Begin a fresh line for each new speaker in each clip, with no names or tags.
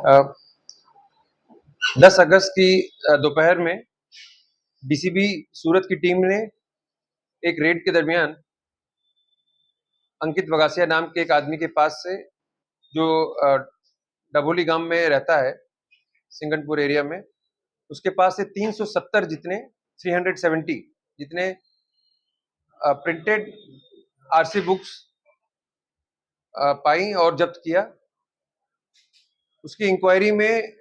10 अगस्त की दोपहर में डीसीबी सूरत की टीम ने एक रेड के दरमियान अंकित वगासिया नाम के एक आदमी के पास से, जो डभोली गांव में रहता है, सिंगनपुर एरिया में, उसके पास से 370 जितने 370 जितने प्रिंटेड आरसी बुक्स पाई और जब्त किया। उसकी इंक्वायरी में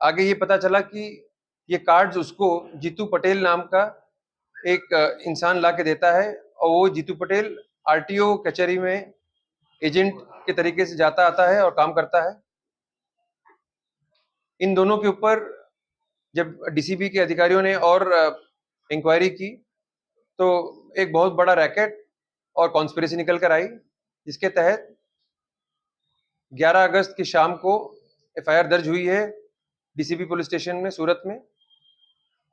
आगे ये पता चला कि ये कार्ड्स उसको जीतू पटेल नाम का एक इंसान ला के देता है, और वो जीतू पटेल आरटीओ कचहरी में एजेंट के तरीके से जाता आता है और काम करता है। इन दोनों के ऊपर जब डीसीबी के अधिकारियों ने और इंक्वायरी की तो एक बहुत बड़ा रैकेट और कॉन्स्पिरेसी निकल कर आई, जिसके तहत 11 अगस्त की शाम को एफआईआर दर्ज हुई है डीसीबी पुलिस स्टेशन में सूरत में,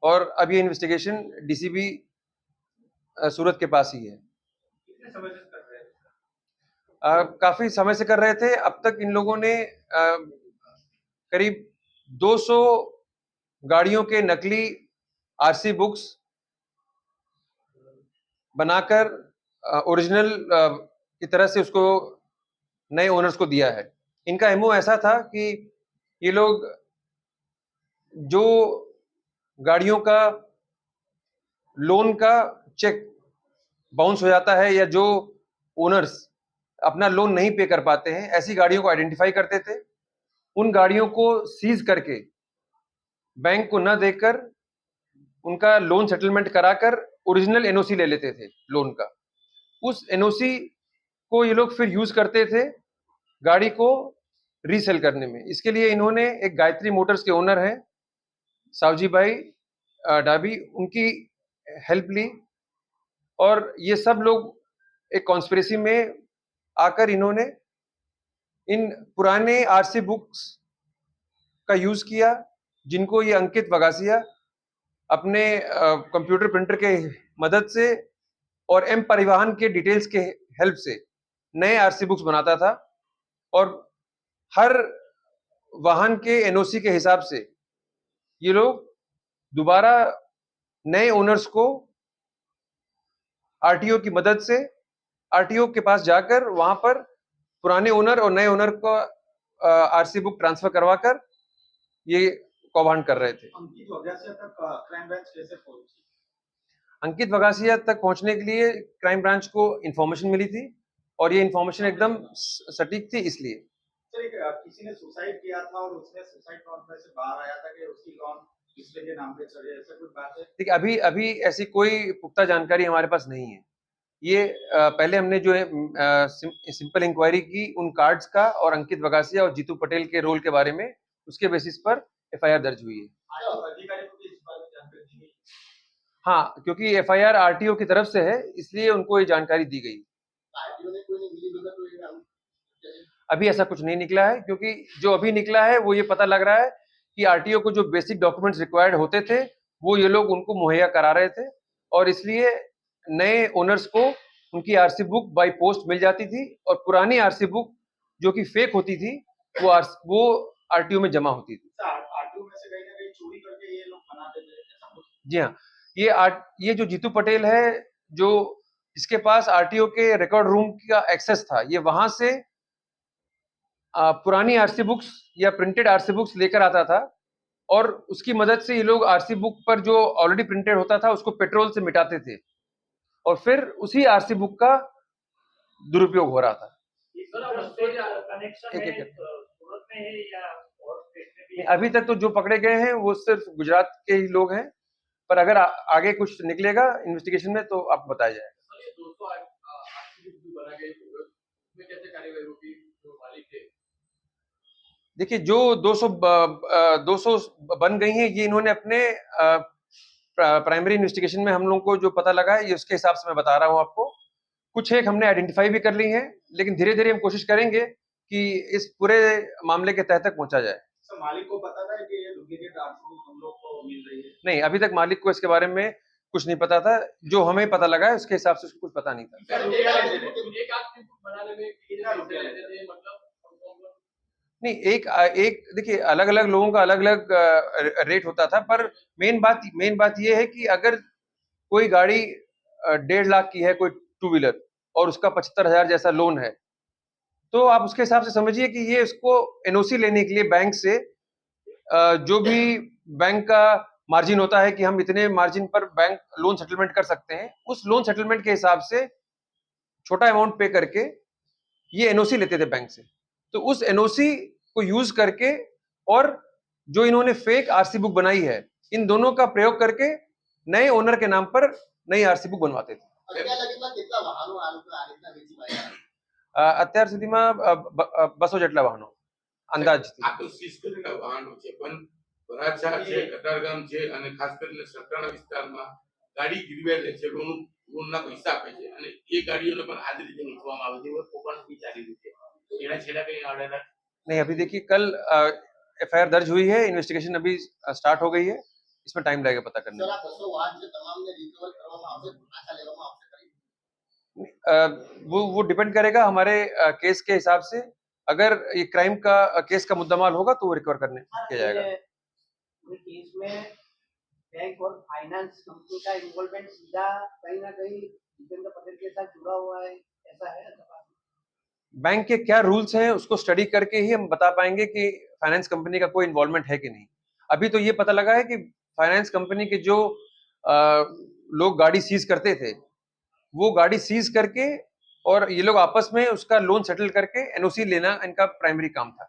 और अब ये इन्वेस्टिगेशन डीसीबी सूरत के पास ही है।
कितने समय से कर रहे हैं?
काफी समय से कर रहे थे। अब तक इन लोगों ने करीब 200 गाड़ियों के नकली आरसी बुक्स बनाकर ओरिजिनल की तरह से उसको नए ओनर्स को दिया है। इनका एमओ ऐसा था कि ये लोग जो गाड़ियों का लोन का चेक बाउंस हो जाता है या जो ओनर्स अपना लोन नहीं पे कर पाते हैं, ऐसी गाड़ियों को आइडेंटिफाई करते थे, उन गाड़ियों को सीज करके बैंक को न देकर उनका लोन सेटलमेंट कराकर ओरिजिनल एनओसी ले लेते थे लोन का। उस एनओसी को ये लोग फिर यूज करते थे गाड़ी को रीसेल करने में। इसके लिए इन्होंने एक गायत्री मोटर्स के ओनर हैं सावजी भाई डाबी, उनकी हेल्प ली, और ये सब लोग एक कॉन्स्पिरेसी में आकर इन्होंने इन पुराने आरसी बुक्स का यूज किया, जिनको ये अंकित वगासिया अपने कंप्यूटर प्रिंटर के मदद से और एम परिवहन के डिटेल्स के हेल्प से नए आरसी बुक्स बनाता था, और हर वाहन के एनओसी के हिसाब से ये लोग दोबारा नए ओनर्स को आरटीओ की मदद से आरटीओ के पास जाकर वहां पर पुराने ओनर और नए ओनर को आरसी बुक ट्रांसफर करवाकर ये कौभांड कर रहे थे।
अंकित वगासिया तक क्राइम ब्रांच कैसे पहुंची?
अंकित वगासिया तक पहुंचने के लिए क्राइम ब्रांच को इंफॉर्मेशन मिली थी, और ये इंफॉर्मेशन एकदम सटीक थी। इसलिए
सर, किसी ने सुसाइड किया था और उसने सुसाइड नोट में से बाहर आया था कि उसकी लोन दूसरे के नाम पे चढ़े, ऐसा कुछ बात है?
देखिए, अभी अभी ऐसी कोई पुख्ता जानकारी हमारे पास नहीं है। ये पहले हमने जो है सिंपल इंक्वायरी की उन कार्ड्स का और अंकित वगासिया और जीतू पटेल के रोल के बारे में, उसके बेसिस पर एफआईआर दर्ज हुई है।
अधिकारी को इस बारे में जानकारी दी गई?
हाँ, क्योंकि एफआईआर आरटीओ की तरफ से है, इसलिए उनको ये जानकारी दी गई।
आरटीओ ने कोई मिली भगत तो
अभी ऐसा कुछ नहीं निकला है, क्योंकि जो अभी निकला है वो ये पता लग रहा है कि आरटीओ को जो बेसिक डॉक्यूमेंट्स रिक्वायर्ड होते थे वो ये लोग उनको मुहैया करा रहे थे, और इसलिए नए ओनर्स को उनकी आरसी बुक बाय पोस्ट मिल जाती थी, और पुरानी आरसी बुक जो कि फेक होती थी वो आरटीओ में जमा होती थी।
आरटीओ में से कहीं ना कहीं चोरी करके ये लोग बनाते थे, ऐसा कुछ?
जी हाँ, ये जो जीतू पटेल है, जो इसके पास आरटीओ के रिकॉर्ड रूम का एक्सेस था, ये वहां से पुरानी आरसी बुक्स या प्रिंटेड आरसी बुक्स लेकर आता था, और उसकी मदद से ये लोग आरसी बुक पर जो ऑलरेडी प्रिंटेड होता था उसको पेट्रोल से मिटाते थे, और फिर उसी आरसी बुक का दुरुपयोग हो रहा था। अभी तक तो जो पकड़े गए हैं वो सिर्फ गुजरात के ही लोग हैं, पर अगर आगे कुछ निकलेगा इन्वेस्टिगेशन में तो आपको बताया जाएगा। देखिए, जो 200 बन गई हैं, ये इन्होंने अपने प्राइमरी इन्वेस्टिगेशन में हम लोग को जो पता लगा है, ये उसके हिसाब से मैं बता रहा हूँ आपको। कुछ एक हमने आइडेंटिफाई भी कर ली हैं, लेकिन धीरे धीरे हम कोशिश करेंगे कि इस पूरे मामले के तह तक पहुंचा जाए।
सर, मालिक को पता था कि ये डुप्लीकेट आरसी हम लोग को मिल रही है?
नहीं, अभी तक मालिक को इसके बारे में कुछ नहीं पता था। जो हमें पता लगा है उसके हिसाब से उसको कुछ पता नहीं था। नहीं, एक देखिए अलग-अलग लोगों का अलग-अलग रेट होता था, पर मेन बात ये है कि अगर कोई गाड़ी 1.5 लाख की है, कोई टू व्हीलर, और उसका 75,000 जैसा लोन है, तो आप उसके हिसाब से समझिए कि ये इसको एनओसी लेने के लिए बैंक से जो भी बैंक का मार्जिन होता है कि हम इतने मार्जिन पर बैंक लोन सेटलमेंट कर सकते हैं, उस लोन सेटलमेंट के हिसाब से छोटा अमाउंट पे करके ये एनओसी लेते थे बैंक से। तो उस एनओसी को यूज करके और जो इन्होंने फेक आरसी बुक बनाई है, इन दोनों का प्रयोग करके नए ओनर के नाम पर नई आरसी बुक बनवाते थे। અત્યાર સુધીમાં 200 જેટલા વાહનો અંદાજથી.
આ તો સીઝ કરેલા વાહનો છે, પણ વરાછા છે, કતારગામ છે અને ખાસ કરીને સટાણા વિસ્તારમાં ગાડી ગીરવે છે, લોનના પૈસા આપે છે અને એ ગાડીઓને પણ આ જ રીતે લૂંટવામાં આવે છે. એવો કૌભાંડ બી ચાલી રહ્યું છે. તો એના છેલ્લા કઈ આડેલા
नहीं, अभी देखिए कल एफआईआर दर्ज हुई है, इन्वेस्टिगेशन अभी स्टार्ट हो गई है, इसमें टाइम लगेगा पता करने में। वो डिपेंड करेगा हमारे केस के हिसाब से। अगर ये क्राइम का केस का मुद्दामाल होगा तो वो रिकवर करने किया जाएगा।
केस में बैंक और फाइनेंस कंपनी का इन्वॉल्वमेंट सीधा कहीं ना कहीं जितेंद्र पटेल के साथ जुड़ा हुआ है, ऐसा है?
बैंक के क्या रूल्स हैं उसको स्टडी करके ही हम बता पाएंगे कि फाइनेंस कंपनी का कोई इन्वॉल्वमेंट है कि नहीं। अभी तो ये पता लगा है कि फाइनेंस कंपनी के जो लोग गाड़ी सीज करते थे, वो गाड़ी सीज करके और ये लोग आपस में उसका लोन सेटल करके एनओसी लेना इनका प्राइमरी काम था।